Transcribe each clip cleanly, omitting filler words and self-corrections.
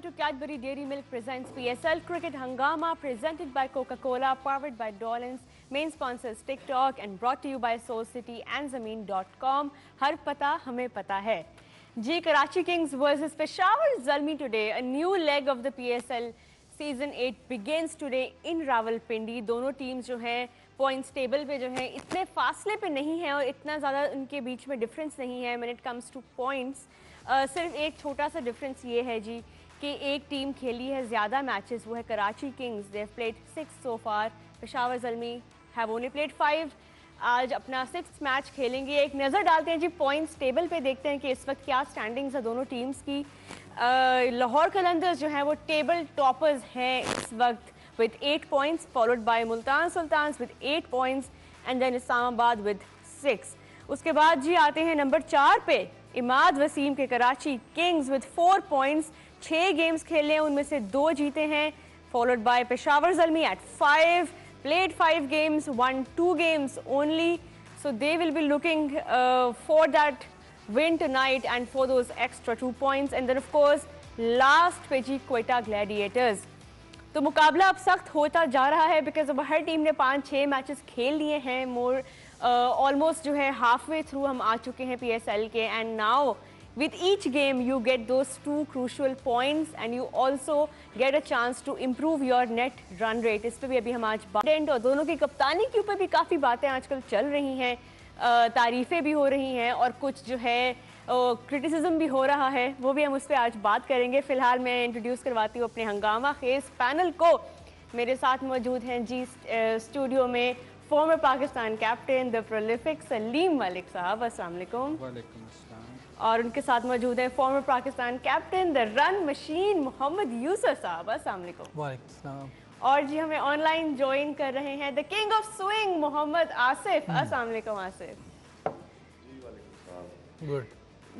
to Cadbury Dairy Milk presents PSL Cricket Hangama, presented by Coca-Cola, powered by Dolans, main sponsors TikTok and brought to you by Soul City and Zameen.com. Har pata hame pata hai. Ji, Karachi Kings versus Peshawar Zalmi today. A new leg of the PSL Season 8 begins today in Rawalpindi. दोनों teams जो हैं points table पे जो हैं इतने फासले पे नहीं हैं और इतना ज़्यादा उनके बीच में डिफरेंस नहीं है when it comes two points. सिर्फ एक छोटा सा डिफरेंस ये है जी कि एक टीम खेली है ज़्यादा मैचेस, वो है Karachi Kings. They have played 6 so far. Peshawar Zalmi have only played 5। आज अपना 6th मैच खेलेंगे। एक नज़र डालते हैं जी पॉइंट्स टेबल पे, देखते हैं कि इस वक्त क्या स्टैंडिंग्स है दोनों टीम्स की। लाहौर कलंदर्स जो हैं वो टेबल टॉपर्स हैं इस वक्त with 8 points, followed by Multan Sultans with 8 points and then Islamabad with 6. उसके बाद जी आते हैं नंबर 4 पे इमाद वसीम के Karachi Kings with 4 points। 6 games खेले हैं, उनमें से 2 जीते हैं। followed by Peshawar Zalmi at 5, played 5 games, won 2 games only, so they will be looking for that win tonight and for those extra 2 points। and then of course last पे जी Quetta Gladiators. तो मुकाबला अब सख्त होता जा रहा है बिकॉज अब हर टीम ने 5-6 मैचेस खेल लिए हैं। ऑलमोस्ट जो है हाफ वे थ्रू हम आ चुके हैं PSL के। And now with each game you get those 2 crucial points and you also get a chance to improve your net run rate. इस पर भी अभी हम आज बात, और दोनों की कप्तानी के ऊपर भी काफ़ी बातें आजकल चल रही हैं, तारीफ़ें भी हो रही हैं और कुछ जो है क्रिटिसिज्म भी हो रहा है, वो भी हम उस पर आज बात करेंगे। फ़िलहाल मैं इंट्रोड्यूस करवाती हूँ अपने हंगामा खेस पैनल को। मेरे साथ मौजूद हैं जी स्टूडियो में farmer Pakistan captain the prolific Salim Malik साहब, अस्सलाम वालेकुम। वालेकुम अस्सलाम। और उनके साथ मौजूद हैं former Pakistan captain the run machine Mohammad Yousuf साहब, अस्सलाम वालेकुम। वालेकुम अस्सलाम। और जी हमें ऑनलाइन ज्वाइन कर रहे हैं the king of swing Mohammad Asif, अस्सलाम वालेकुम आसिफ। गुड।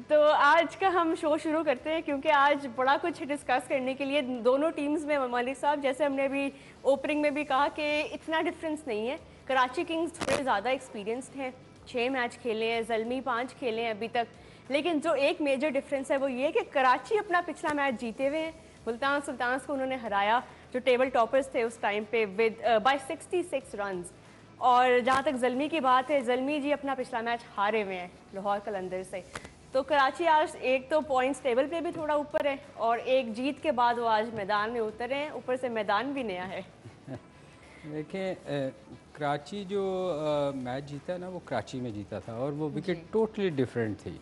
तो आज का हम शो शुरू करते हैं क्योंकि आज बड़ा कुछ डिस्कस करने के लिए दोनों टीम्स में। मलिक साहब, जैसे हमने अभी ओपनिंग में भी कहा कि इतना डिफरेंस नहीं है। कराची किंग्स थोड़े ज़्यादा एक्सपीरियंस्ड हैं, 6 मैच खेले हैं, ज़ल्मी 5 खेले हैं अभी तक। लेकिन जो एक मेजर डिफरेंस है वो ये कि कराची अपना पिछला मैच जीते हुए हैं। मुल्तान सुल्तान्स को उन्होंने हराया जो टेबल टॉपर्स थे उस टाइम पे विद बाय 66 रन्स। और जहाँ तक ज़ल्मी की बात है, ज़ल्मी जी अपना पिछला मैच हारे हुए हैं लाहौर कलंदर से। तो कराची आज एक तो पॉइंट्स टेबल पे भी थोड़ा ऊपर है और एक जीत के बाद वो आज मैदान में उतर हैं, ऊपर से मैदान भी नया है। देखें, कराची जो मैच जीता ना वो कराची में जीता था और वो विकेट टोटली डिफरेंट थी।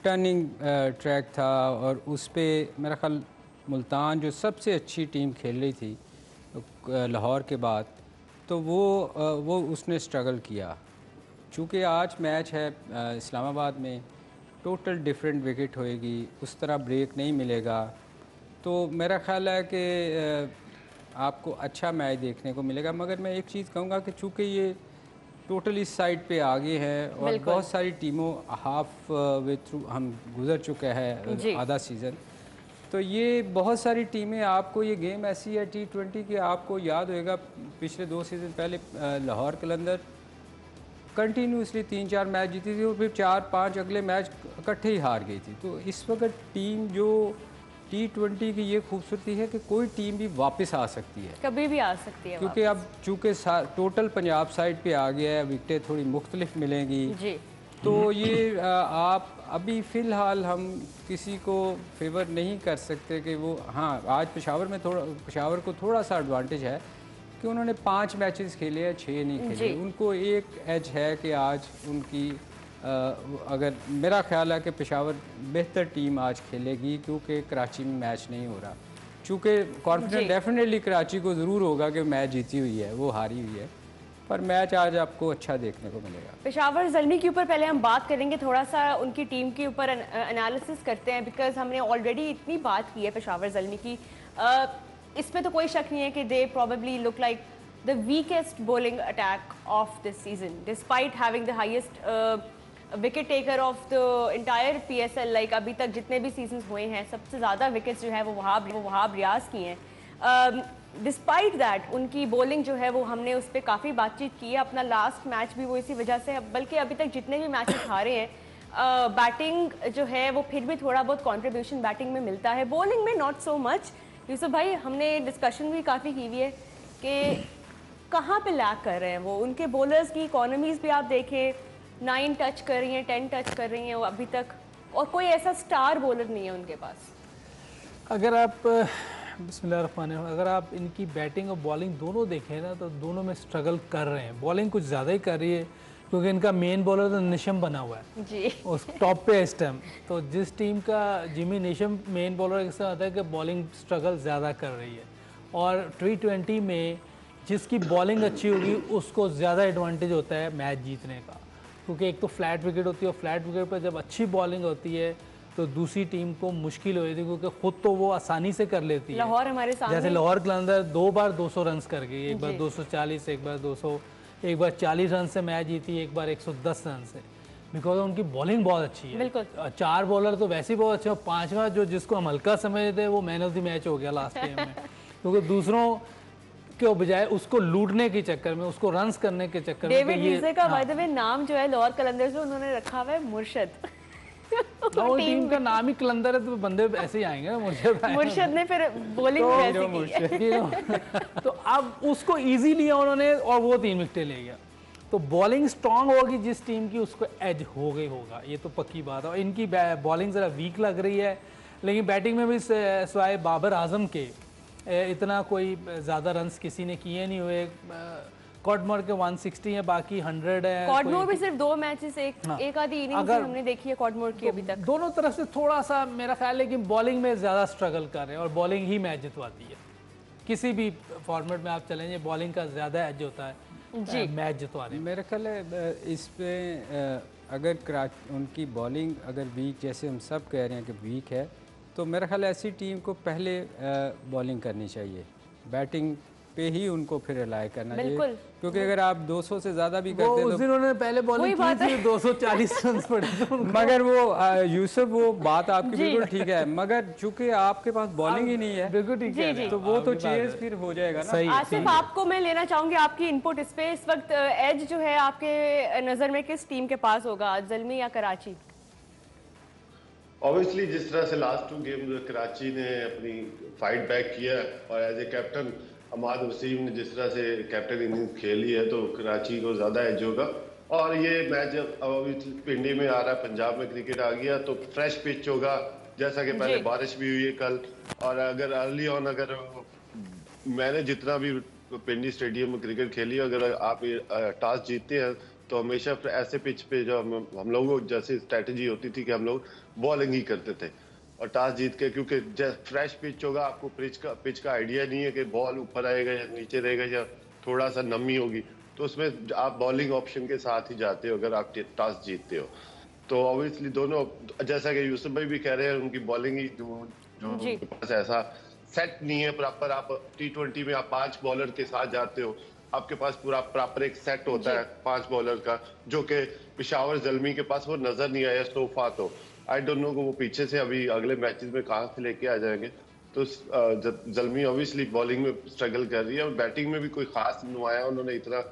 टर्निंग ट्रैक था और उस पर मेरा ख्याल मुल्तान जो सबसे अच्छी टीम खेल रही थी लाहौर के बाद, तो वो उसने स्ट्रगल किया। चूँकि आज मैच है इस्लामाबाद में, टोटल डिफरेंट विकेट होएगी, उस तरह ब्रेक नहीं मिलेगा। तो मेरा ख़्याल है कि आपको अच्छा मैच देखने को मिलेगा। मगर मैं एक चीज़ कहूँगा कि चूँकि ये टोटल इस साइड पे आगे है और बहुत सारी टीमों हाफ वे थ्रू हम गुज़र चुके हैं आधा सीज़न, तो ये बहुत सारी टीमें, आपको ये गेम ऐसी है T20 की, आपको याद होएगा पिछले 2 सीज़न पहले लाहौर कलंदर कंटिन्यूसली 3-4 मैच जीती थी और फिर 4-5 अगले मैच इकट्ठे ही हार गई थी। तो इस वक्त टीम जो T20 की ये खूबसूरती है कि कोई टीम भी वापस आ सकती है, कभी भी आ सकती है, क्योंकि अब चूँकि टोटल पंजाब साइड पे आ गया है, विकटें थोड़ी मुख्तलिफ मिलेंगी जी। तो ये आप अभी फ़िलहाल हम किसी को फेवर नहीं कर सकते कि वो, हाँ आज पेशावर को थोड़ा सा एडवांटेज है कि उन्होंने 5 मैचेस खेले हैं, 6 नहीं खेले। उनको एक एज है कि आज उनकी अगर मेरा ख्याल है कि पेशावर बेहतर टीम आज खेलेगी क्योंकि कराची में मैच नहीं हो रहा। चूँकि कॉन्फिडेंस डेफिनेटली कराची को ज़रूर होगा कि मैच जीती हुई है, वो हारी हुई है, पर मैच आज आपको अच्छा देखने को मिलेगा। पेशावर ज़ल्मी के ऊपर पहले हम बात करेंगे, थोड़ा सा उनकी टीम के ऊपर एनालिसिस करते हैं बिकॉज हमने ऑलरेडी इतनी बात की है पेशावर ज़ल्मी की। इसमें तो कोई शक नहीं है कि they probably look like the weakest bowling attack of this season despite having the highest wicket taker of the entire PSL। Like अभी तक जितने भी सीजन्स हुए हैं सबसे ज़्यादा विकेट्स जो है वो वहाब रियाज की हैं। डिस्पाइट दैट उनकी बॉलिंग जो है वो हमने उस पर काफ़ी बातचीत की है। अपना लास्ट मैच भी वो इसी वजह से, बल्कि अभी तक जितने भी मैचेस हारे हैं बैटिंग जो है वो फिर भी थोड़ा बहुत कंट्रीब्यूशन बैटिंग में मिलता है, बॉलिंग में नॉट सो मच। यूसुफ भाई, हमने डिस्कशन भी काफ़ी की हुई है कि कहाँ पे लैक कर रहे हैं वो। उनके बॉलर्स की इकोनॉमीज भी आप देखें, 9 टच कर रही हैं, 10 टच कर रही हैं वो अभी तक, और कोई ऐसा स्टार बॉलर नहीं है उनके पास। अगर आप बिस्मिल्लाहिर्रहमानिर्रहीम, अगर आप इनकी बैटिंग और बॉलिंग दोनों देखें ना तो दोनों में स्ट्रगल कर रहे हैं। बॉलिंग कुछ ज़्यादा ही कर रही है क्योंकि इनका मेन बॉलर तो निशम बना हुआ है जी, उस टॉप पे इस टाइम। तो जिस टीम का जिमी निशम मेन बॉलर, इससे आता है कि बॉलिंग स्ट्रगल ज़्यादा कर रही है, और T20 में जिसकी बॉलिंग अच्छी होगी उसको ज़्यादा एडवांटेज होता है मैच जीतने का, क्योंकि एक तो फ्लैट विकेट होती है और फ्लैट विकेट पर जब अच्छी बॉलिंग होती है तो दूसरी टीम को मुश्किल होती है, क्योंकि खुद तो वो आसानी से कर लेती है। लाहौर हमारे सामने, जैसे लाहौर कलंदर 2 बार 200 रन कर गई, एक बार 240, एक बार 200, एक बार 40 रन से मैच जीती, एक बार 110 रन से, बिकॉज उनकी बॉलिंग बहुत अच्छी है। बिल्कुल। 4 बॉलर तो वैसे ही बहुत अच्छे, और 5वां जो जिसको हम हल्का समझते थे वो मैन ऑफ द मैच हो गया लास्ट गेम में, क्योंकि दूसरों के बजाय उसको लूटने के चक्कर में, उसको रन्स करने के चक्कर में। डेविड लीजे का बाय द वे नाम जो है लाहौर कलंदर से उन्होंने रखा हुआ है मुर्शद। वो टीम का नाम ही कलंदर है तो बंदे ऐसे ही आएंगे ना, मुर्शद ने फिर बॉलिंग भी वैसे की है। तो अब उसको इजी लिया उन्होंने और वो 3 विकेटें ले गया। तो बॉलिंग स्ट्रांग होगी जिस टीम की, उसको एज हो गई होगा, ये तो पक्की बात है। और इनकी बॉलिंग ज़रा वीक लग रही है, लेकिन बैटिंग में भी सिवाय बाबर आजम के इतना कोई ज़्यादा रन्स किसी ने किए नहीं हुए। कॉडमोर के 160 है, बाकी 100 है। कॉडमोर भी सिर्फ 2 मैचेस, एक आधी इनिंग्स हमने देखी है कॉडमोर की अभी तक। दोनों तरफ से थोड़ा सा मेरा ख्याल है कि बॉलिंग में ज़्यादा स्ट्रगल कर रहे हैं, और बॉलिंग ही मैच जितवाती है। किसी भी फॉर्मेट में आप चलेंगे बॉलिंग का ज़्यादा एज होता है मैच जितवाने। मेरा ख्याल है इस पे अगर उनकी बॉलिंग अगर वीक, जैसे हम सब कह रहे हैं कि वीक है, तो मेरा ख्याल है ऐसी टीम को पहले बॉलिंग करनी चाहिए, बैटिंग पे ही उनको फिर रिलाय करना चाहिए, क्योंकि अगर आप 200 से ज़्यादा भी करते हैं उस दिन उन्होंने पहले बॉलिंग की थी, 240 रन पड़े थे। मगर वो यूसुफ, वो बात आपकी बिल्कुल ठीक है, मगर चूंकि आपके पास बॉलिंग ही नहीं है, बिल्कुल ठीक है, तो वो तो चेंज फिर हो जाएगा ना। आसिफ, आपको मैं लेना चाहूंगी आपकी इनपुट इस पे। इस वक्त एज जो है आपके नज़र में किस टीम के पास होगा, ज़ल्मी या कराची? ऑब्वियसली जिस तरह से लास्ट 2 गेम कराची ने अपनी फाइट बैक किया, और as a captain Ahmed Waseem ने जिस तरह से कैप्टन इनिंग्स खेली है, तो कराची को ज़्यादा एज होगा। और ये मैच अभी पिंडी में आ रहा है, पंजाब में क्रिकेट आ गया, तो फ्रेश पिच होगा, जैसा कि पहले बारिश भी हुई है कल। और अगर अर्ली ऑन, अगर मैंने जितना भी पिंडी स्टेडियम में क्रिकेट खेली, अगर आप टॉस जीतते हैं तो हमेशा ऐसे पिच पे जो हम लोगों को जैसे स्ट्रेटजी होती थी कि हम लोग बॉलिंग ही करते थे, और टॉस जीत के, क्योंकि फ्रेश पिच होगा, आपको पिच का आइडिया नहीं है कि बॉल ऊपर आएगा या नीचे रहेगा या थोड़ा सा नमी होगी, तो उसमें आप बॉलिंग ऑप्शन के साथ ही जाते हो अगर आप टॉस जीतते हो। तो ऑब्वियसली दोनों, जैसा कि यूसुफ भाई भी कह रहे हैं, उनकी बॉलिंग ही जो उनके पास ऐसा सेट नहीं है प्रॉपर। आप T20 में आप 5 बॉलर के साथ जाते हो, आपके पास पूरा प्रॉपर एक सेट होता है 5 बॉलर का, जो कि पेशावर ज़ल्मी के पास वो नजर नहीं आया सोफा। तो आई डोंट नो कि वो पीछे से अभी अगले मैचेस में कहाँ से लेके आ जाएंगे। तो ज़ल्मी ऑब्वियसली बॉलिंग में स्ट्रगल कर रही है, और बैटिंग में भी कोई खास नुमाया उन्होंने इतना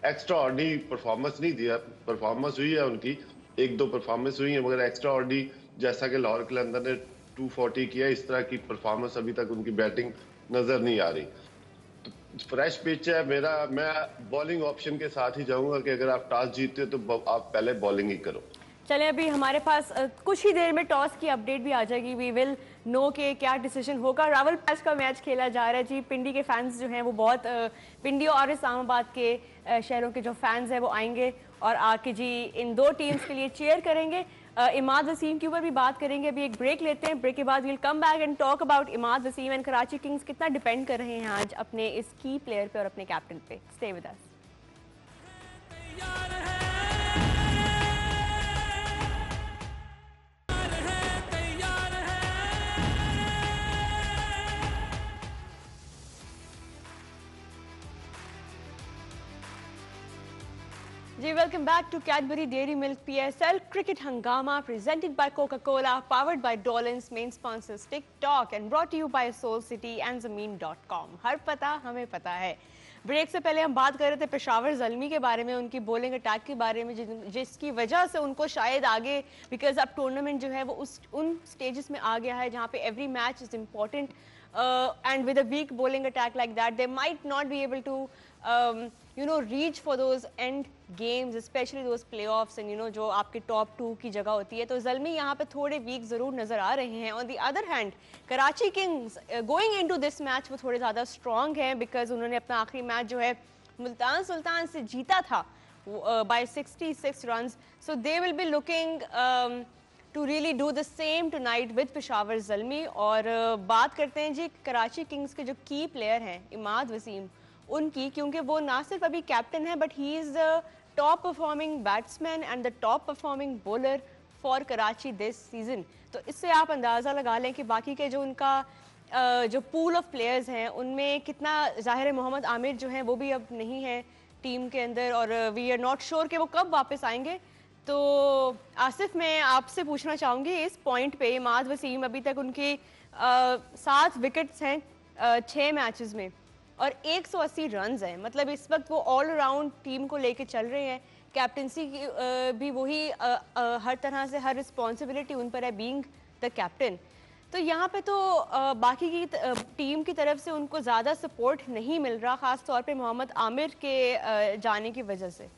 एक्स्ट्रा ऑर्डिनरी परफॉर्मेंस नहीं दिया। परफॉर्मेंस हुई है उनकी, 1-2 परफॉर्मेंस हुई है, मगर एक्स्ट्रा ऑर्डिनरी जैसा कि लाहौर कलंदर ने 240 किया, इस तरह की परफॉर्मेंस अभी तक उनकी बैटिंग नजर नहीं आ रही। फ्रेश पिच है, मैं बॉलिंग ऑप्शन के साथ ही जाऊंगा कि अगर आप टॉस जीतते हो तो आप पहले बॉलिंग ही करो। चलें, अभी हमारे पास कुछ ही देर में टॉस की अपडेट भी आ जाएगी। वी विल नो के क्या डिसीजन होगा। रावल पैच का मैच खेला जा रहा है जी। पिंडी के फैंस जो हैं वो बहुत, पिंडी और इस्लामाबाद के शहरों के जो फैंस हैं वो आएंगे और आके जी इन 2 टीम्स के लिए चीयर करेंगे। इमाद वसीम के ऊपर भी बात करेंगे। अभी एक ब्रेक लेते हैं, ब्रेक के बाद will come back and talk about Imad Wasim and Karachi kings कितना डिपेंड कर रहे हैं आज अपने इस की प्लेयर पे और अपने कैप्टन पे। Stay with us. जी welcome back to Cadbury dairy Milk PSL cricket Hungama presented by Coca Cola powered by Dollins main sponsors TikTok and brought you by Soul City and Zameen. हर पता हमें पता है। ब्रेक से पहले हम बात कर रहे थे पेशावर ज़ल्मी के बारे में, उनकी बॉलिंग अटैक के बारे में, जिसकी वजह से उनको शायद आगे, बिकॉज अब टूर्नामेंट जो है वो उन स्टेजेस में आ गया है जहाँ पे every match is important and with a weak bowling attack like that they might not be able to reach for those end games, especially those playoffs and जो आपके टॉप 2 की जगह होती है। तो ज़ल्मी यहाँ पे थोड़े वीक ज़रूर नज़र आ रहे हैं। On the other hand Karachi Kings going into this match वो थोड़े ज़्यादा स्ट्रॉन्ग हैं, बिकॉज उन्होंने अपना आखिरी मैच जो है मुल्तान सुल्तान से जीता था by 66 runs, so they will be looking to really do the same tonight with Peshawar Zalmi. और बात करते हैं जी कराची किंग्स के जो की प्लेयर हैं इमाद वसीम उनकी, क्योंकि वो ना सिर्फ अभी कैप्टन है but he is the top performing batsman and the top performing bowler for Karachi this season. तो इससे आप अंदाज़ा लगा लें कि बाकी के जो उनका जो पूल ऑफ प्लेयर्स हैं उनमें कितना, ज़ाहिर है मोहम्मद आमिर जो हैं वो भी अब नहीं है टीम के अंदर और वी आर नॉट श्योर कि वो कब वापस आएंगे। तो आसिफ मैं आपसे पूछना चाहूँगी इस पॉइंट पे, इमाद वसीम अभी तक उनके 7 विकेट्स हैं 6 मैचेस में और 180 रन्स हैं, मतलब इस वक्त वो ऑल अराउंड टीम को लेके चल रहे हैं। कैप्टनसी की भी वही हर तरह से हर रिस्पॉन्सिबिलिटी उन पर है बीइंग द कैप्टन। तो यहाँ पे तो बाकी की टीम की तरफ से उनको ज़्यादा सपोर्ट नहीं मिल रहा, ख़ास तौर पे मोहम्मद आमिर के जाने की वजह से।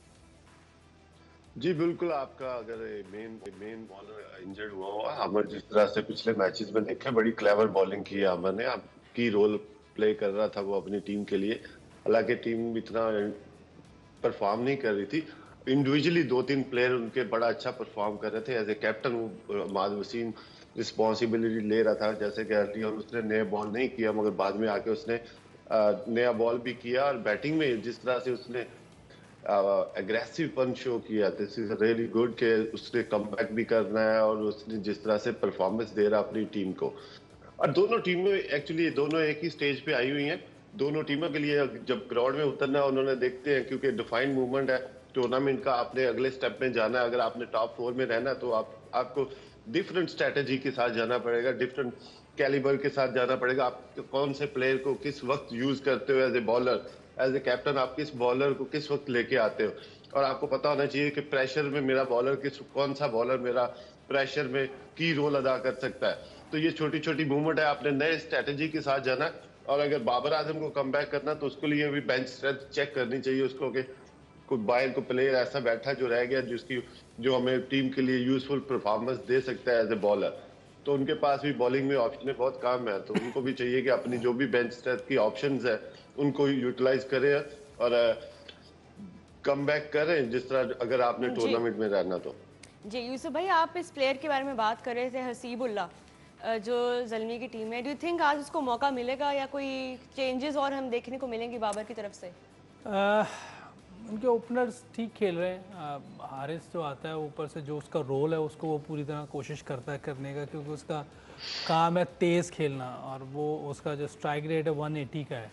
जी बिल्कुल, आपका अगर मेन बॉलर इंजर्ड हुआ हुआ आमिर, जिस तरह से पिछले मैचेस में देखा बड़ी क्लेवर बॉलिंग की है आमिर ने, अब की रोल प्ले कर रहा था वो अपनी टीम के लिए। हालांकि टीम इतना परफॉर्म नहीं कर रही थी, इंडिविजुअली 2-3 प्लेयर उनके बड़ा अच्छा परफॉर्म कर रहे थे। As a captain Imad Wasim responsibility ले रहा था, जैसे कि अर्ली और उसने नया बॉल नहीं किया मगर बाद में आके उसने नया बॉल भी किया और बैटिंग में जिस तरह से उसने एग्रेसिव पन शो किया, दिस इज रियली गुड कि उसने कमबैक भी करना है और उसने जिस तरह से परफॉर्मेंस दे रहा अपनी टीम को। और दोनों टीमें एक्चुअली दोनों एक ही स्टेज पे आई हुई हैं। दोनों टीमों के लिए जब ग्राउंड में उतरना है उन्होंने देखते हैं, क्योंकि डिफाइंड मूवमेंट है टूर्नामेंट का, आपने अगले स्टेप में जाना है। अगर आपने टॉप 4 में रहना है तो आपको डिफरेंट स्ट्रेटेजी के साथ जाना पड़ेगा, डिफरेंट कैलिबर के साथ जाना पड़ेगा। आप कौन से प्लेयर को किस वक्त यूज करते हो as a bowler, as a captain आप किस बॉलर को किस वक्त लेके आते हो, और आपको पता होना चाहिए कि प्रेशर में मेरा बॉलर कौन सा बॉलर मेरा प्रेशर में की रोल अदा कर सकता है। तो ये छोटी छोटी मूवमेंट है, आपने नए स्ट्रेटेजी के साथ जाना है। और अगर बाबर आजम को कम बैक करना तो उसके लिए भी बेंच स्ट्रेंथ चेक करनी चाहिए उसको, कि कोई बाहर को प्लेयर ऐसा बैठा जो रह गया जो हमें टीम के लिए यूजफुल परफॉर्मेंस दे सकता है एज ए बॉलर। तो उनके पास भी बॉलिंग में ऑप्शन बहुत कम है, तो उनको भी चाहिए कि अपनी जो भी बेंच स्ट्रेंथ की ऑप्शंस है उनको यूटिलाइज करें और कम बैक करें, जिस तरह अगर आपने टूर्नामेंट में रहना तो। जी यूसुफ भाई, आप इस प्लेयर के बारे में बात कर रहे थे हसीबुल्ला जो ज़ल्मी की टीम है, डू यू थिंक आज उसको मौका मिलेगा या कोई चेंजेस और हम देखने को मिलेंगे बाबर की तरफ से? उनके ओपनर्स ठीक खेल रहे हैं। हारिस जो आता है ऊपर से, जो उसका रोल है उसको वो पूरी तरह कोशिश करता है करने का, क्योंकि उसका काम है तेज़ खेलना और वो उसका जो स्ट्राइक रेट है 180 का है।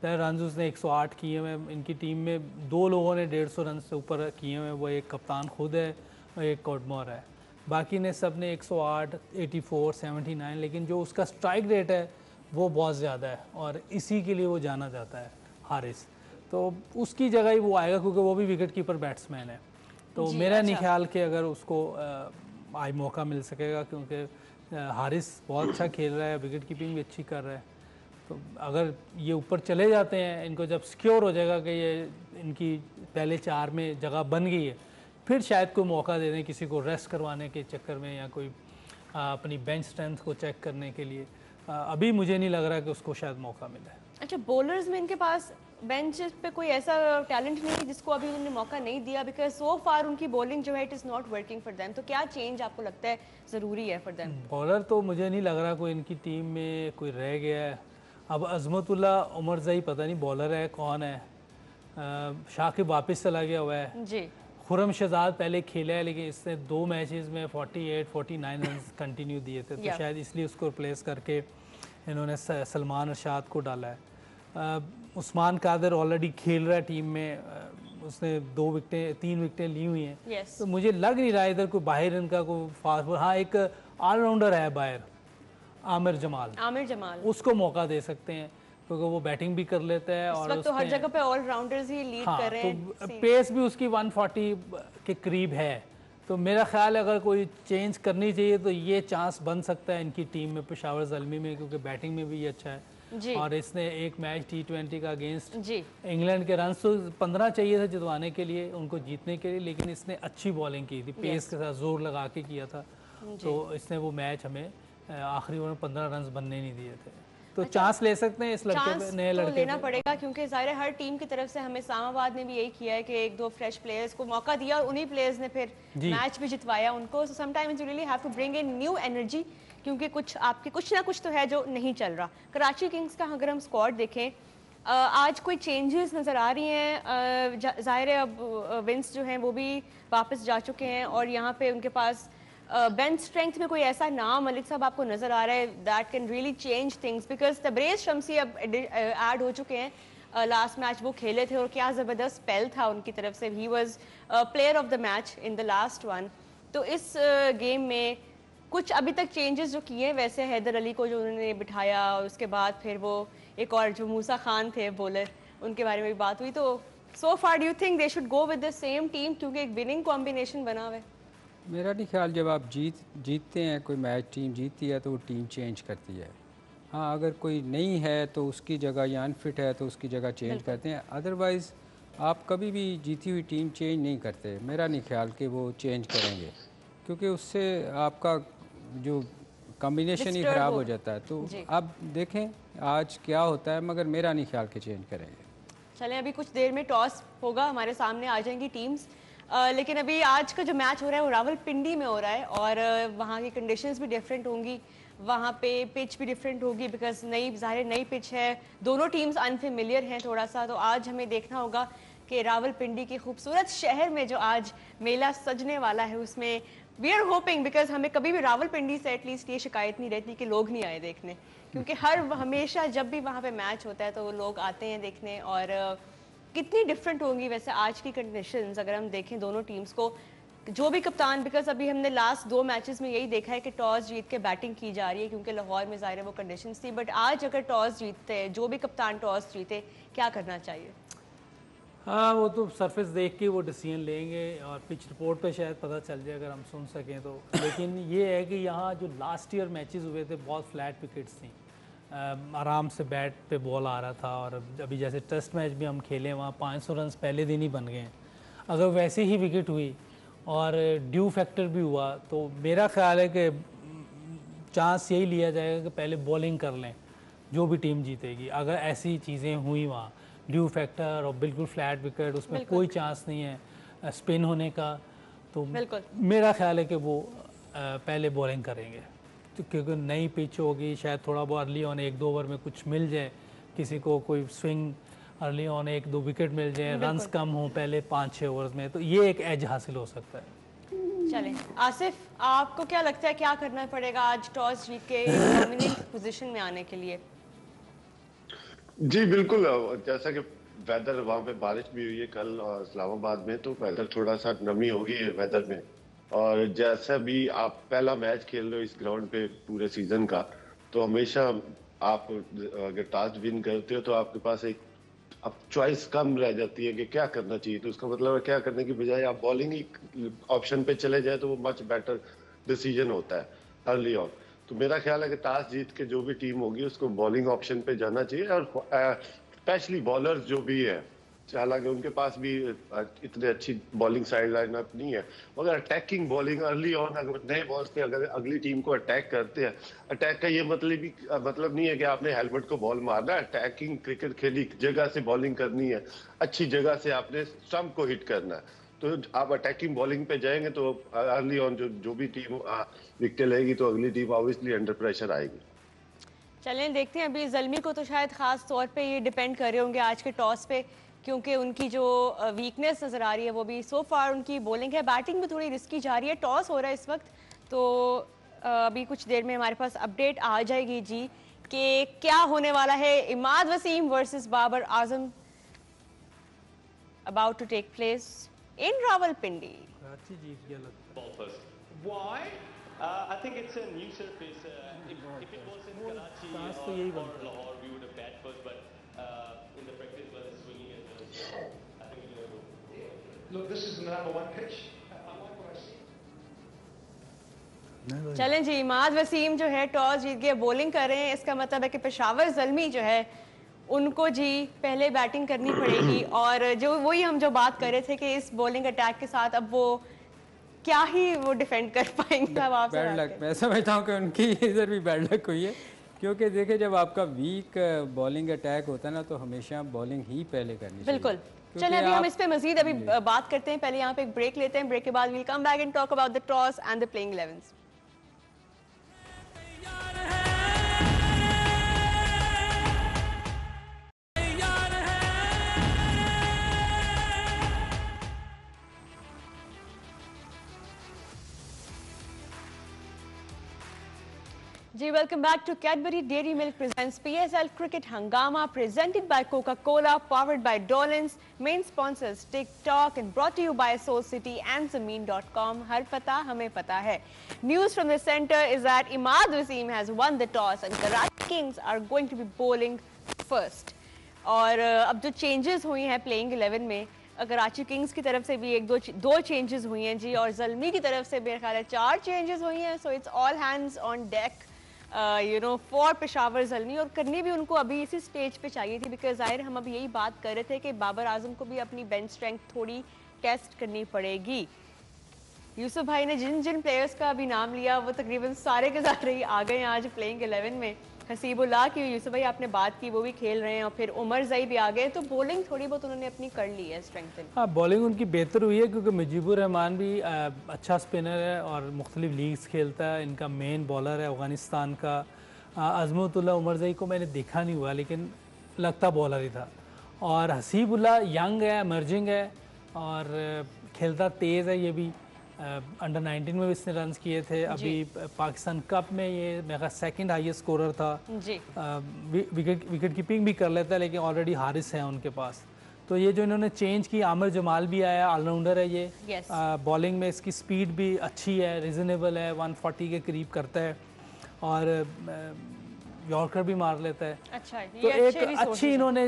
10 रन उसने 108 किए हुए। इनकी टीम में 2 लोगों ने 150 रन से ऊपर किए हुए, वो एक कप्तान खुद है और एक कॉडमोर है। बाकी ने सब ने 108, 84, 79, लेकिन जो उसका स्ट्राइक रेट है वो बहुत ज़्यादा है और इसी के लिए वो जाना जाता है हारिस। तो उसकी जगह ही वो आएगा क्योंकि वो भी विकेट कीपर बैट्समैन है। तो मेरा नहीं ख्याल कि अगर उसको आज मौका मिल सकेगा, क्योंकि हारिस बहुत अच्छा खेल रहा है, विकेट कीपिंग भी अच्छी कर रहा है। तो अगर ये ऊपर चले जाते हैं, इनको जब सिक्योर हो जाएगा कि ये इनकी पहले 4 में जगह बन गई है, फिर शायद कोई मौका दे दें किसी को रेस्ट करवाने के चक्कर में या कोई अपनी बेंच स्ट्रेंथ को चेक करने के लिए। अभी मुझे नहीं लग रहा कि उसको शायद मौका मिले। अच्छा, बॉलर्स में इनके पास बेंच पे कोई ऐसा टैलेंट नहीं है जिसको अभी उन्होंने मौका नहीं दिया, बिकॉज सो फार उनकी बॉलिंग जो है it is not working for them. तो क्या चेंज आपको लगता है ज़रूरी है फॉर देम? बॉलर तो मुझे नहीं लग रहा कोई इनकी टीम में कोई रह गया है। अब अजमतुल्ला उमरज़ई पता नहीं बॉलर है कौन है, शाकिब वापस चला गया हुआ है जी। खुरम शहजाद पहले खेला है लेकिन इसने 2 मैचेस में 48-49 रन कंटिन्यू दिए थे, तो शायद इसलिए उसको रिप्लेस करके इन्होंने सलमान अरशाद को डाला है। उस्मान कादिर ऑलरेडी खेल रहा है टीम में, उसने 3 विकेटें ली हुई हैं। Yes. तो मुझे लग नहीं रहा इधर कोई बाहर इनका कोई फास्ट बॉलर, हाँ एक ऑलराउंडर है बाहर, आमिर जमाल, उसको मौका दे सकते हैं क्योंकि वो बैटिंग भी कर लेता है इस और वक्त तो हर जगह पे ऑलराउंडर्स ही लीड हाँ, कर रहे हैं। तो पेस भी उसकी 140 के करीब है। तो मेरा ख्याल है अगर कोई चेंज करनी चाहिए तो ये चांस बन सकता है इनकी टीम में, पेशावर ज़ल्मी में, क्योंकि बैटिंग में भी ये अच्छा है। जी। और इसने एक मैच T20 का अगेंस्ट जी। इंग्लैंड के रन तो 15 चाहिए थे जितवाने के लिए, उनको जीतने के लिए, लेकिन इसने अच्छी बॉलिंग की थी, पेस के साथ जोर लगा के किया था। तो इसने वो मैच हमें आखिरी ओवर में 15 रन बनने नहीं दिए थे। तो चांस ले सकते हैं इस लड़के पे, नए लड़के तो लेना पड़ेगा क्योंकि ज़ाहिर है हर टीम की तरफ से हमें इस्लामाबाद ने भी यही किया है कि एक दो फ्रेश प्लेयर्स को मौका दिया और उन्हीं प्लेयर्स ने फिर मैच भी जितवाया उनको। So sometimes you really have to bring in new energy क्योंकि आपके कुछ ना कुछ तो है जो नहीं चल रहा। कराची किंग्स का अगर हम स्क्वाड देखें आज कोई चेंजेस नज़र आ रही हैं। ज़ाहिर है अब विंस जो हैं वो भी वापस जा चुके हैं और यहाँ पे उनके पास बेंच स्ट्रेंथ में कोई ऐसा नाम मलिक साहब आपको नजर आ रहा है that can really change things, because Tabraiz Shamsi अब ऐड हो चुके हैं। लास्ट मैच वो खेले थे और क्या ज़बरदस्त स्पेल था उनकी तरफ से, he was player of the match in the last one. तो इस गेम में कुछ अभी तक चेंजेस जो किए वैसे हैदर अली को जो उन्होंने बिठाया और उसके बाद फिर वो एक और जो मूसा खान थे बॉलर, उनके बारे में भी बात हुई। तो so far do you think they should go with the same team क्योंकि एक विनिंग कॉम्बिनेशन बना हुआ है? मेरा नहीं ख्याल जब आप जीतते हैं, कोई मैच टीम जीतती है तो वो टीम चेंज करती है। हाँ, अगर कोई नहीं है तो उसकी जगह या अनफिट है तो उसकी जगह चेंज करते हैं, अदरवाइज़ आप कभी भी जीती हुई टीम चेंज नहीं करते। मेरा नहीं ख्याल कि वो चेंज करेंगे क्योंकि उससे आपका जो कॉम्बिनेशन ही ख़राब हो जाता है। तो अब देखें आज क्या होता है, मगर मेरा नहीं ख्याल कि चेंज करेंगे। चलें, अभी कुछ देर में टॉस होगा, हमारे सामने आ जाएंगी टीम्स। लेकिन अभी आज का जो मैच हो रहा है वो रावलपिंडी में हो रहा है और वहाँ की कंडीशंस भी डिफरेंट होंगी, वहाँ पे पिच भी डिफरेंट होगी बिकॉज नई पिच है, दोनों टीम्स अनफेमिलियर हैं थोड़ा सा। तो आज हमें देखना होगा कि रावलपिंडी के खूबसूरत शहर में जो आज मेला सजने वाला है उसमें वी आर होपिंग, बिकॉज हमें कभी भी रावलपिंडी से एटलीस्ट ये शिकायत नहीं रहती कि लोग नहीं आए देखने, क्योंकि हमेशा जब भी वहाँ पे मैच होता है तो लोग आते हैं देखने। और कितनी डिफरेंट होंगी वैसे आज की कंडीशंस अगर हम देखें दोनों टीम्स को, जो भी कप्तान, बिकॉज अभी हमने लास्ट 2 मैचेस में यही देखा है कि टॉस जीत के बैटिंग की जा रही है क्योंकि लाहौर में ज़ाहिर है वो कंडीशंस थी, बट आज अगर टॉस जीतते, जो भी कप्तान टॉस जीते, क्या करना चाहिए? हाँ, वो तो सरफेस देख के वो डिसीजन लेंगे और पिच रिपोर्ट पे शायद पता चल जाए अगर हम सुन सकें तो। लेकिन ये है कि यहाँ जो लास्ट ईयर मैचेस हुए थे बहुत फ्लैट विकेट्स थी, आराम से बैट पे बॉल आ रहा था। और अभी जैसे टेस्ट मैच भी हम खेले वहाँ 500 रन पहले दिन ही बन गए हैं। अगर वैसे ही विकेट हुई और ड्यू फैक्टर भी हुआ तो मेरा ख्याल है कि चांस यही लिया जाएगा कि पहले बॉलिंग कर लें जो भी टीम जीतेगी। अगर ऐसी चीज़ें हुई वहाँ ड्यू फैक्टर और बिल्कुल फ्लैट विकेट, उसमें कोई चांस नहीं है स्पिन होने का, तो मेरा ख्याल है कि वो पहले बॉलिंग करेंगे। तो क्योंकि नई पिच होगी, शायद थोड़ा बहुत अर्ली ऑन 1-2 ओवर में कुछ मिल जाए, किसी को कोई स्विंग अर्ली ऑन 1-2 विकेट मिल जाए, रन्स कम हो पहले 5-6 ओवर्स में, तो ये एक एज हासिल हो सकता है। चलें, आसिफ आपको क्या लगता है क्या करना पड़ेगा आज टॉस जीत के डोमिनेंट पोजीशन में आने के लिए? जी बिल्कुल, जैसा कि वेदर वहाँ पे बारिश भी हुई है कल और इस्लामाबाद में, तो वेदर थोड़ा सा नमी होगी वेदर में। और जैसा भी आप पहला मैच खेल रहे हो इस ग्राउंड पे पूरे सीजन का, तो हमेशा आप अगर टॉस विन करते हो तो आपके पास एक अब चॉइस कम रह जाती है कि क्या करना चाहिए। तो उसका मतलब है क्या करने की बजाय आप बॉलिंग ही ऑप्शन पे चले जाए तो वो मच बेटर डिसीजन होता है अर्ली ऑन। तो मेरा ख्याल है कि टॉस जीत के जो भी टीम होगी उसको बॉलिंग ऑप्शन पे जाना चाहिए। और स्पेशली बॉलर्स जो भी है, हालांकि उनके पास भी इतने अच्छी बॉलिंग साइड लाइनअप नहीं है, मगर अटैकिंग बॉलिंग अर्ली ऑन अगर नए बॉल्स पे अगर अगली टीम को अटैक करते हैं, अटैक का ये मतलब नहीं है कि आपने हेलमेट को बॉल मारना है। अटैकिंग क्रिकेट खेली जगह से बॉलिंग करनी है, अच्छी जगह से आपने स्टंप को हिट करना है। तो आप अटैकिंग बॉलिंग पे जाएंगे तो अर्ली ऑन जो भी टीम विकेट लेगी तो अगली टीम ऑब्वियसली अंडर प्रेशर आएगी। चलें देखते हैं, अभी ज़ल्मी को तो शायद ख़ास तौर पे ये डिपेंड कर रहे होंगे आज के टॉस पे, क्योंकि उनकी जो वीकनेस नज़र आ रही है वो भी सो फार उनकी बॉलिंग है। बैटिंग भी थोड़ी रिस्की जा रही है। टॉस हो रहा है इस वक्त, तो अभी कुछ देर में हमारे पास अपडेट आ जाएगी जी कि क्या होने वाला है। Imad Wasim versus Babar Azam. about to take place in Rawalpindi. Karachi जीत गया लगता Ball first. Why? I think it's a new surface. If it was in Karachi chance or, तो यही or बनता है। Lahore, we would have bat first. But in the practice, while swinging it, I think we're going to go. Look, this is the number one pitch. I like what I see. है। चलें जी, इमाद वसीम जो है toss जीत के bowling कर रहे हैं। इसका मतलब है कि पेशावर ज़ल्मी जो है उनको जी पहले बैटिंग करनी पड़ेगी। और जो वही हम जो बात कर रहे थे कि इस बॉलिंग अटैक के साथ अब वो क्या ही वो डिफेंड कर पाएंगे। अब आपसे बैड बात लक, करें। मैं समझता हूँ कि उनकी इधर भी बैड लक हुई है, क्योंकि देखिए जब आपका वीक बॉलिंग अटैक होता है ना तो हमेशा बॉलिंग ही पहले करनी चाहिए। बिल्कुल। क्योंकि चलें अभी हम आप- इस पे मजीद अभी बात करते हैं। पहले यहाँ पे एक ब्रेक लेते हैं। ब्रेक के बाद will come back and talk about the toss and the playing 11s। जी welcome back to Cadbury dairy milk presents PSL cricket Hungama presented by Coca-Cola, powered by Dolans, main sponsors TikTok and brought to you by Soul City and Zameen.com. हर पता हमें पता है. News from the center is that Imad Wasim has won the toss and Karachi Kings are going to be bowling first. और अब जो changes हुई हैं playing 11 में, कराची किंग्स की तरफ से भी दो चेंजेस हुई हैं जी, और ज़ल्मी की तरफ से मेरे ख्याल है 4 चेंजेस हुई हैं। So it's all hands on deck for Peshawar Zalmi, और करनी भी उनको अभी इसी स्टेज पे चाहिए थी, बिकॉज ज़ाहिर हम अब यही बात कर रहे थे कि बाबर आजम को भी अपनी बेंच स्ट्रेंथ थोड़ी टेस्ट करनी पड़ेगी। यूसुफ भाई ने जिन जिन प्लेयर्स का अभी नाम लिया वो तकरीबन सारे के सारे ही आ गए हैं आज प्लेइंग 11 में। हसीबुल्लाह की यूसुफ भाई आपने बात की, वो भी खेल रहे हैं, और फिर उमर जई भी आ गए, तो बॉलिंग थोड़ी बहुत उन्होंने अपनी कर ली है स्ट्रेंथन। हाँ, बॉलिंग उनकी बेहतर हुई है क्योंकि मुजीबुर रहमान भी अच्छा स्पिनर है और मुख्तलिफ लीग्स खेलता है। इनका मेन बॉलर है अफ़गानिस्तान का अज़मतुल्ला उमरज़ई को मैंने देखा नहीं हुआ, लेकिन लगता बॉलर ही था। और हसीबुल्लाह यंग है, इमर्जिंग है और खेलता तेज़ है। ये भी अंडर 19 में भी इसने रन्स किए थे। अभी पाकिस्तान कप में ये मेरा सेकंड हाईएस्ट स्कोरर था जी। विकेट कीपिंग भी कर लेता है, लेकिन ऑलरेडी हारिस है उनके पास। तो ये जो इन्होंने चेंज की, आमिर जमाल भी आया, ऑलराउंडर है ये। Yes. बॉलिंग में इसकी स्पीड भी अच्छी है, रिजनेबल है, 140 के करीब करता है और यॉर्कर भी मार लेता है। अच्छा, तो ये एक अच्छे resources अच्छी हैं। इन्होंने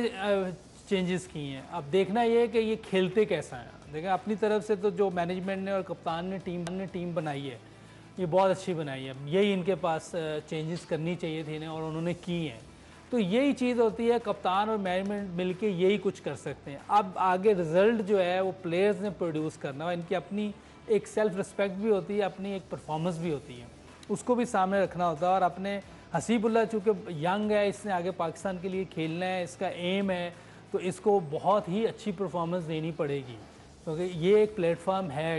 चेंजेस की हैं। अब देखना ये है कि ये खेलते कैसा है। देखें अपनी तरफ से तो जो मैनेजमेंट ने और कप्तान ने टीम बनाई है, ये बहुत अच्छी बनाई है। यही इनके पास चेंजेस करनी चाहिए थी इन्हें और उन्होंने की हैं। तो यही चीज़ होती है, कप्तान और मैनेजमेंट मिलके यही कुछ कर सकते हैं। अब आगे रिजल्ट जो है वो प्लेयर्स ने प्रोड्यूस करना है। इनकी अपनी एक सेल्फ रिस्पेक्ट भी होती है, अपनी एक परफॉर्मेंस भी होती है, उसको भी सामने रखना होता है। और अपने हसीबुल्लाह चूँकि यंग है, इसने आगे पाकिस्तान के लिए खेलना है, इसका एम है, तो इसको बहुत ही अच्छी परफॉर्मेंस देनी पड़ेगी, क्योंकि ये एक प्लेटफॉर्म है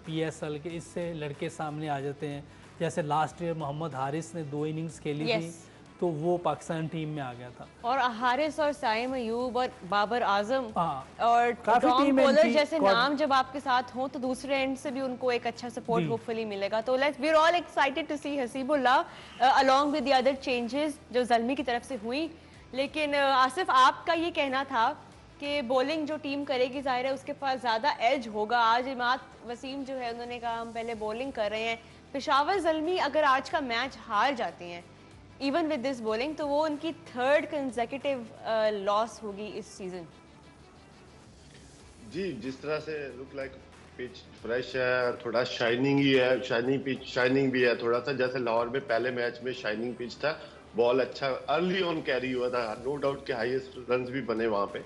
PSL के, इससे लड़के सामने आ जाते हैं। जैसे लास्ट ईयर मोहम्मद हारिस ने 2 इनिंग्स खेली थी, तो वो पाकिस्तान टीम में आ गया था। और हारिस और साइम अयूब और बाबर आजम हाँ, और काफी टॉम टीम है कोलर इनकी, जैसे नाम जब आपके साथ हों तो दूसरे एंड से भी उनको एक अच्छा सपोर्ट जी। होपफुली मिलेगा। तो let's we are all excited to see Haseebullah along with the other changes जो ज़ल्मी की तरफ से हुई। लेकिन आसिफ, आपका ये कहना था कि बॉलिंग जो टीम करेगी ज़ाहिर है उसके पास ज़्यादा एज होगा। आज इमाद वसीम जो है उन्होंने कहा हम पहले बॉलिंग कर रहे हैं। पेशावर ज़ल्मी अगर आज का मैच हार जाती हैं इवन विद दिस बॉलिंग, तो वो उनकी 3rd कंसेक्यूटिव लॉस होगी इस सीजन। जी, जिस तरह से लुक लाइक पिच फ्रेश है, थोड़ा शाइनिंग ही है, शाइनिंग पिच, शाइनिंग भी है थोड़ा सा, जैसे लाहौर में पहले मैच में शाइनिंग पिच था, बॉल अच्छा अर्ली ऑन कैरी हुआ था, नो डाउट के हाईएस्ट रन्स भी बने वहाँ पे।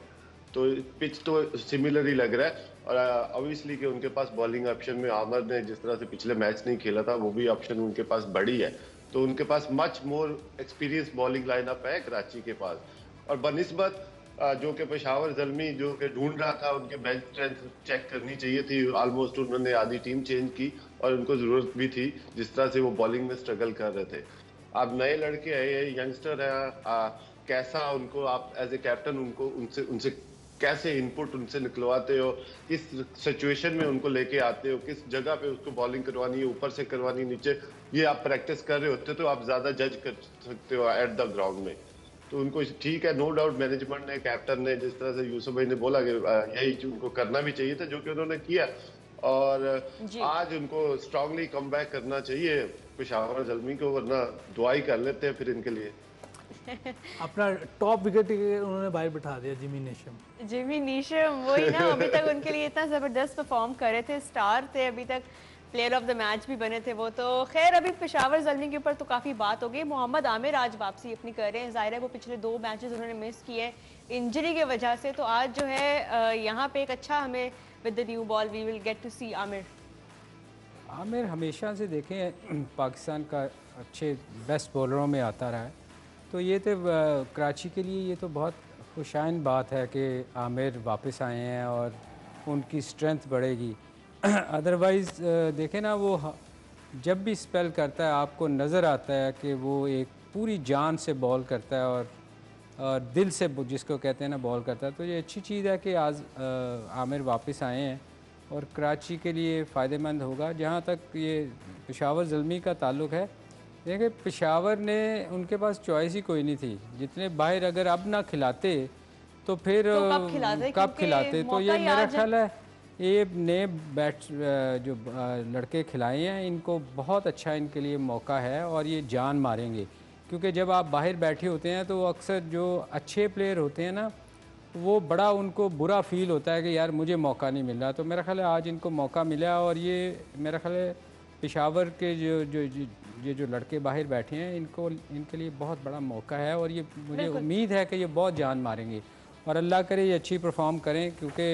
तो पिच तो सिमिलर ही लग रहा है। और ऑब्वियसली कि उनके पास बॉलिंग ऑप्शन में आमर ने जिस तरह से पिछले मैच नहीं खेला था, वो भी ऑप्शन उनके पास बड़ी है। तो उनके पास much more experience bowling lineup है कराची के पास। और बनिस्बत जो कि पेशावर ज़ल्मी जो कि ढूंढ रहा था, उनके बेंच स्ट्रेंथ चेक करनी चाहिए थी। ऑलमोस्ट उन्होंने आधी टीम चेंज की और उनको ज़रूरत भी थी, जिस तरह से वो बॉलिंग में स्ट्रगल कर रहे थे। अब नए लड़के हैं, ये यंगस्टर हैं, कैसा उनको आप एज ए कैप्टन उनको उनसे कैसे इनपुट उनसे निकलवाते हो, किस सिचुएशन में उनको लेके आते हो, किस जगह पे उसको बॉलिंग करवानी है, ऊपर से करवानी नीचे, ये आप प्रैक्टिस कर रहे होते तो आप ज़्यादा जज कर सकते हो एट द ग्राउंड में। तो उनको ठीक है, नो डाउट मैनेजमेंट ने, कैप्टन ने, जिस तरह से यूसुफ भाई ने बोला कि यही उनको करना भी चाहिए था, जो कि उन्होंने किया। और आज उनको स्ट्रांगली कमबैक करना चाहिए पेशावर ज़ल्मी को, वरना दुआई कर लेते हैं फिर इनके लिए। अपना टॉप विकेट उन्होंने बाहर बिठा दिया जिमी नीशम, वही ना, अभी तक उनके लिए इतना ज़बरदस्त परफॉर्म कर रहे थे, स्टार थे, अभी तक प्लेयर ऑफ द मैच भी बने थे वो। तो खैर अभी पेशावर ज़ल्मी के ऊपर तो काफ़ी बात हो गई। मोहम्मद आमिर आज वापसी अपनी कर रहे हैं, ज़ाहिर है वो पिछले 2 मैचेस उन्होंने मिस किए हैं इंजरी के वजह से, तो आज जो है यहाँ पे एक अच्छा हमें with the new ball we will get to see Amir हमेशा से देखें पाकिस्तान का अच्छे बेस्ट बॉलरों में आता रहा है, तो ये तो कराची के लिए ये तो बहुत खुशाइन बात है कि आमिर वापस आए हैं और उनकी स्ट्रेंथ बढ़ेगी। अदरवाइज़ देखें ना, वो जब भी स्पेल करता है आपको नज़र आता है कि वो एक पूरी जान से बॉल करता है और दिल से जिसको कहते हैं ना बॉल करता है। तो ये अच्छी चीज़ है कि आज आमिर वापस आए हैं और कराची के लिए फ़ायदेमंद होगा। जहाँ तक ये पेशावर ज़ल्मी का ताल्लुक़ है, देखिए पेशावर ने, उनके पास चॉइस ही कोई नहीं थी। जितने बाहर अगर अब ना खिलाते तो फिर कब खिलाते। तो ये मेरा ख्याल है ये नए जो लड़के खिलाए हैं, इनको बहुत अच्छा इनके लिए मौका है और ये जान मारेंगे। क्योंकि जब आप बाहर बैठे होते हैं तो अक्सर जो अच्छे प्लेयर होते हैं ना, वो बड़ा उनको बुरा फील होता है कि यार मुझे मौका नहीं मिल रहा। तो मेरा ख्याल है आज इनको मौका मिला और ये मेरा ख्याल है पेशावर के जो लड़के बाहर बैठे हैं, इनके लिए बहुत बड़ा मौका है और ये मुझे उम्मीद है कि ये बहुत जान मारेंगे और अल्लाह करे ये अच्छी परफॉर्म करें, क्योंकि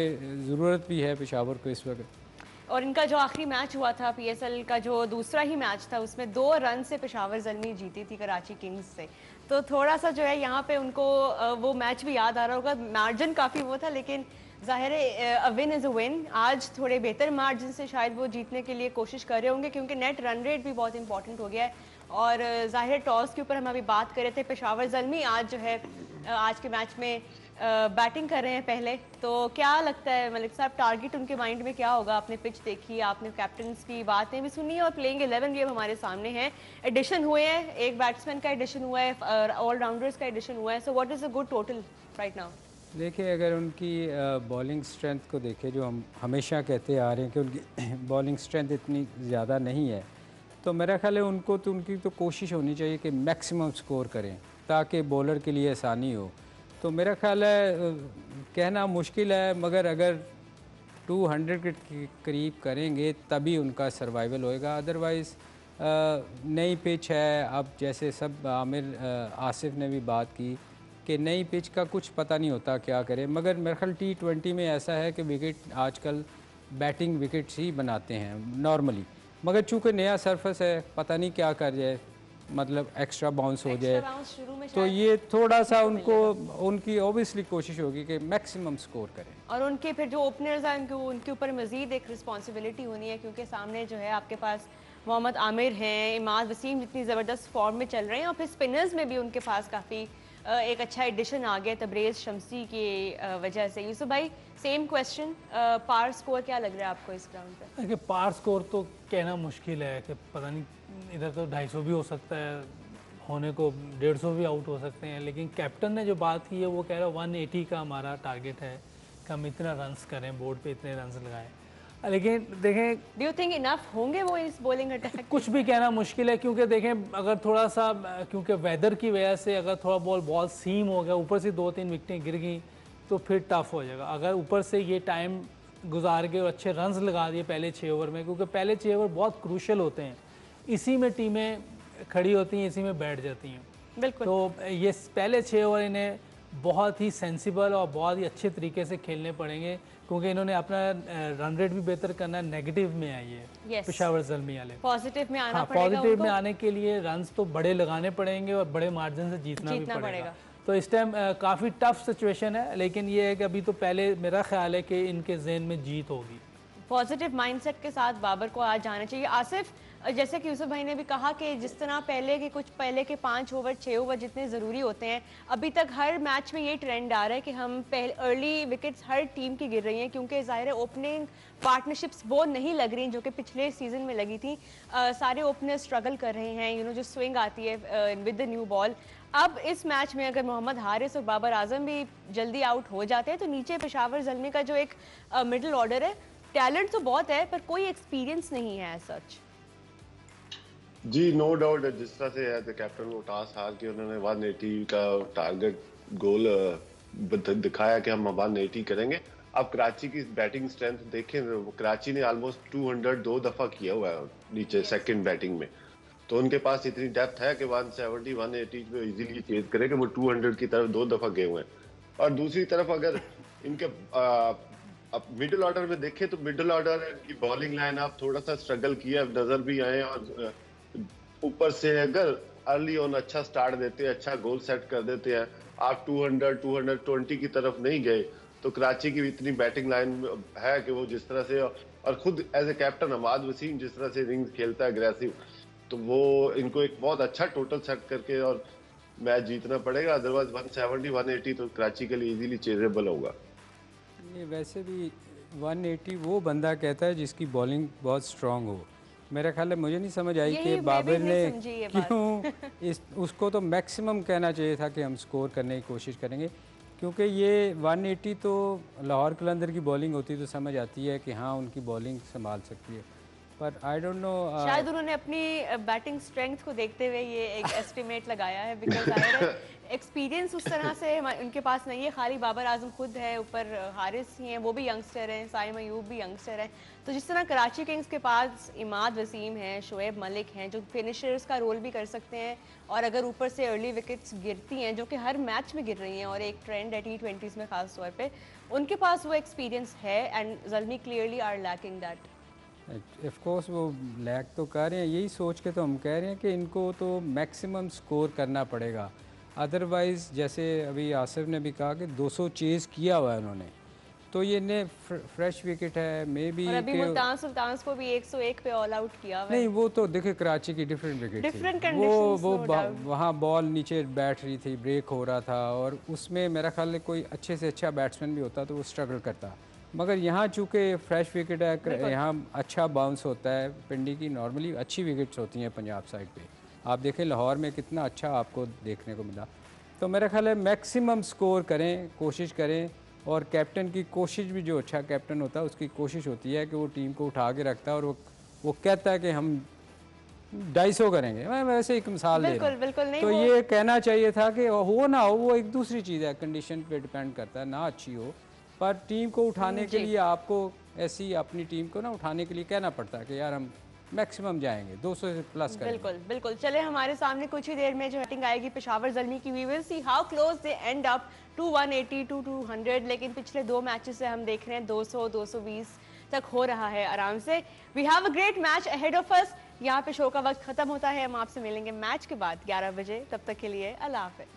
ज़रूरत भी है पेशावर को इस वक्त। और इनका जो आखिरी मैच हुआ था PSL का, जो दूसरा ही मैच था, उसमें 2 रन से पेशावर ज़ल्मी जीती थी कराची किंग्स से। तो थोड़ा सा जो है यहाँ पे उनको वो मैच भी याद आ रहा होगा। मार्जिन काफ़ी वो था, लेकिन ज़ाहिर है a win is a win. आज थोड़े बेहतर मार्जिन से शायद वो जीतने के लिए कोशिश कर रहे होंगे, क्योंकि नेट रन रेट भी बहुत इंपॉर्टेंट हो गया है। और ज़ाहिर टॉस के ऊपर हम अभी बात कर रहे थे, पेशावर ज़ल्मी आज जो है आज के मैच में बैटिंग कर रहे हैं पहले। तो क्या लगता है मलिक साहब, टारगेट उनके माइंड में क्या होगा? आपने पिच देखी, आपने कैप्टन्स की बातें भी सुनी और प्लेइंग 11 भी अब हमारे सामने है। एडिशन हुए हैं, एक बैट्समैन का एडिशन हुआ है, ऑलराउंडर्स का एडिशन हुआ है। So what is a good total right now? देखिए, अगर उनकी बॉलिंग स्ट्रेंथ को देखें, जो हम हमेशा कहते आ रहे हैं कि उनकी बॉलिंग स्ट्रेंथ इतनी ज़्यादा नहीं है, तो मेरा ख्याल है उनकी तो कोशिश होनी चाहिए कि मैक्सिमम स्कोर करें ताकि बॉलर के लिए आसानी हो। तो मेरा ख्याल है कहना मुश्किल है, मगर अगर 200 के करीब करेंगे तभी उनका सर्वाइवल होएगा। अदरवाइज़ नई पिच है, अब जैसे सब आसिफ ने भी बात की कि नई पिच का कुछ पता नहीं होता क्या करें, मगर मेरे ख्याल T20 में ऐसा है कि विकेट आजकल बैटिंग विकेट्स ही बनाते हैं नॉर्मली, मगर चूँकि नया सरफेस है, पता नहीं क्या कर जाए, मतलब एक्स्ट्रा बाउंस हो जाए, तो ये थोड़ा सा उनकी ऑब्वियसली कोशिश होगी कि मैक्सिमम स्कोर करें। और उनके फिर जो ओपनर्स हैं उनके ऊपर मजीद एक रिस्पॉन्सिबिलिटी होनी है, क्योंकि सामने जो है आपके पास मोहम्मद आमिर हैं, इमाद वसीम जितनी ज़बरदस्त फॉर्म में चल रहे हैं, और फिर स्पिनर्स में भी उनके पास काफ़ी एक अच्छा एडिशन आ गया तबरेज़ शमसी की वजह से। यूसुफ भाई, सेम क्वेश्चन, पार स्कोर क्या लग रहा है आपको इस ग्राउंड पर? देखिए, पार स्कोर तो कहना मुश्किल है कि पता नहीं, इधर तो 250 भी हो सकता है, होने को 150 भी आउट हो सकते हैं, लेकिन कैप्टन ने जो बात की है वो कह रहा है 180 का हमारा टारगेट है कि हम इतना रन्स करें, बोर्ड पे इतने रन्स लगाएं। लेकिन देखें, डू यू थिंक इनफ होंगे वो इस बॉलिंग अटैक? कुछ भी कहना मुश्किल है, क्योंकि देखें अगर थोड़ा सा, क्योंकि वेदर की वजह से अगर थोड़ा बॉल सीम हो गया, ऊपर से 2-3 विकेटें गिर गई तो फिर टफ हो जाएगा। अगर ऊपर से ये टाइम गुजार के और अच्छे रन्स लगा दिए पहले 6 ओवर में, क्योंकि पहले 6 ओवर बहुत क्रूशल होते हैं, इसी में टीमें खड़ी होती हैं, इसी में बैठ जाती हैं। बिल्कुल। तो ये पहले 6 ओवर इन्हें बहुत ही सेंसिबल और बहुत ही अच्छे तरीके से खेलने पड़ेंगे, क्योंकि इन्होंने अपना रन रेट भी बेहतर करना है। नेगेटिव में आई है पेशावर ज़ल्मी वाले, पॉजिटिव में आना पड़ेगा। पॉजिटिव में आने के लिए रन्स तो बड़े लगाने पड़ेंगे और बड़े मार्जिन से जीतना भी पड़ेगा। तो इस टाइम काफ़ी टफ सिचुएशन है, लेकिन ये है कि अभी तो पहले मेरा ख्याल है कि इनके जहन में जीत होगी। पॉजिटिव माइंडसेट के साथ बाबर को आज जाना चाहिए। आसिफ, जैसे कि यूसुफ भाई ने भी कहा कि जिस तरह पहले के 5 ओवर 6 ओवर जितने ज़रूरी होते हैं, अभी तक हर मैच में ये ट्रेंड आ रहा है कि हम अर्ली विकेट्स हर टीम की गिर रही हैं, क्योंकि ज़ाहिर है ओपनिंग पार्टनरशिप्स वो नहीं लग रही जो कि पिछले सीज़न में लगी थी। सारे ओपनर्स स्ट्रगल कर रहे हैं, जो स्विंग आती है विद द न्यू बॉल। अब इस मैच में अगर मोहम्मद हारिस और बाबर आजम भी जल्दी आउट हो जाते हैं तो नीचे पेशावर ज़ल्मी का जो एक मिडिल ऑर्डर है, टैलेंट तो बहुत है पर कोई एक्सपीरियंस नहीं है सच। जी नो डाउट, जिस तरह से एज ए कैप्टन वो टॉस हार के उन्होंने 180 का टारगेट गोल दिखाया कि हम 180 करेंगे। अब कराची की बैटिंग स्ट्रेंथ देखें, कराची ने ऑलमोस्ट 200 2 दफा किया हुआ है नीचे सेकंड बैटिंग में, तो उनके पास इतनी डेप्थ है कि 170 180 पे इजीली चेज करेंगे। वो 200 की तरफ 2 दफा गए हुए हैं। और दूसरी तरफ अगर इनके अब मिडिल ऑर्डर में देखें तो मिडिल ऑर्डर की बॉलिंग लाइन आप थोड़ा सा स्ट्रगल किया नजर भी आए, और ऊपर से अगर अर्ली ऑन अच्छा स्टार्ट देते हैं, अच्छा गोल सेट कर देते हैं, आप 200 220 की तरफ नहीं गए, तो कराची की भी इतनी बैटिंग लाइन है कि वो जिस तरह से, और खुद एज ए कैप्टन अमाद वसीम जिस तरह से रिंग्स खेलता है अग्रेसिव, तो वो इनको एक बहुत अच्छा टोटल सेट करके और मैच जीतना पड़ेगा। अदरवाइज 170 180 तो कराची के लिए इजीली चेजेबल होगा। ये वैसे भी 180 वो बंदा कहता है जिसकी बॉलिंग बहुत स्ट्रांग हो। मेरा ख्याल है, मुझे नहीं समझ आई कि बाबर ने क्यों उसको तो मैक्सिमम कहना चाहिए था कि हम स्कोर करने की कोशिश करेंगे, क्योंकि ये 180 तो लाहौर कलंदर की बॉलिंग होती तो समझ आती है कि हाँ उनकी बॉलिंग संभाल सकती है, पर आई डोंट नो शायद उन्होंने अपनी बैटिंग स्ट्रेंथ को देखते हुए ये एक एस्टिमेट लगाया है, बिकॉज एक्सपीरियंस उस तरह से उनके पास नहीं है। खाली बाबर आजम खुद है, ऊपर हारिस ही हैं, वो भी यंगस्टर हैं, साइम अयूब भी यंगस्टर है। तो जिस तरह कराची किंग्स के पास इमाद वसीम हैं, शोएब मलिक हैं जो फिनिशर्स का रोल भी कर सकते हैं, और अगर ऊपर से अर्ली विकेट्स गिरती हैं जो कि हर मैच में गिर रही हैं और एक ट्रेंड है T20s में खास तौर पे, उनके पास वो एक्सपीरियंस है and Zalmi clearly are lacking that. Of course वो लैक तो कर रहे हैं, यही सोच के तो हम कह रहे हैं कि इनको तो मैक्सिमम स्कोर करना पड़ेगा। अदरवाइज़ जैसे अभी आसिफ ने भी कहा कि 200 चेज़ किया हुआ है उन्होंने, तो ये ने फ्रेश विकेट है मे बी। और अभी मुल्तान सुल्तान को भी 101 पे ऑल आउट किया हुआ है। नहीं वो तो देखे कराची की डिफरेंट विकेट डिफरेंट थी, वो वहाँ बॉल नीचे बैठ रही थी, ब्रेक हो रहा था, और उसमें मेरा ख्याल है कोई अच्छे से अच्छा बैट्समैन भी होता तो वो स्ट्रगल करता। मगर यहाँ चूँकि फ्रेश विकेट है, यहाँ अच्छा बाउंस होता है। पिंडी की नॉर्मली अच्छी विकेट्स होती हैं पंजाब साइड पे, आप देखें लाहौर में कितना अच्छा आपको देखने को मिला। तो मेरा ख्याल है मैक्सिमम स्कोर करें, कोशिश करें, और कैप्टन की कोशिश भी, जो अच्छा कैप्टन होता है उसकी कोशिश होती है कि वो टीम को उठा के रखता है, और वो कहता है कि हम 250 करेंगे। मैं वैसे एक मिसाल दे रहा हूं, तो ये कहना चाहिए था कि हो ना हो वो एक दूसरी चीज़ है, कंडीशन पे डिपेंड करता है, ना अच्छी हो, पर टीम को उठाने के लिए आपको ऐसी अपनी टीम को ना उठाने के लिए कहना पड़ता है कि यार हम मैक्सिमम जाएंगे 200 से प्लस करेंगे। बिल्कुल बिल्कुल। चले हमारे सामने कुछ ही देर में जो बैटिंग आएगी पेशावर ज़ल्मी की, we will see how close they end up to 180 to 200, लेकिन पिछले 2 मैचेस से हम देख रहे हैं 200 220 तक हो रहा है आराम से। We have a great match ahead of us. यहाँ पे शो का वक्त खत्म होता है, हम आपसे मिलेंगे मैच के बाद 11 बजे, तब तक के लिए अल्लाह हाफ़िज़।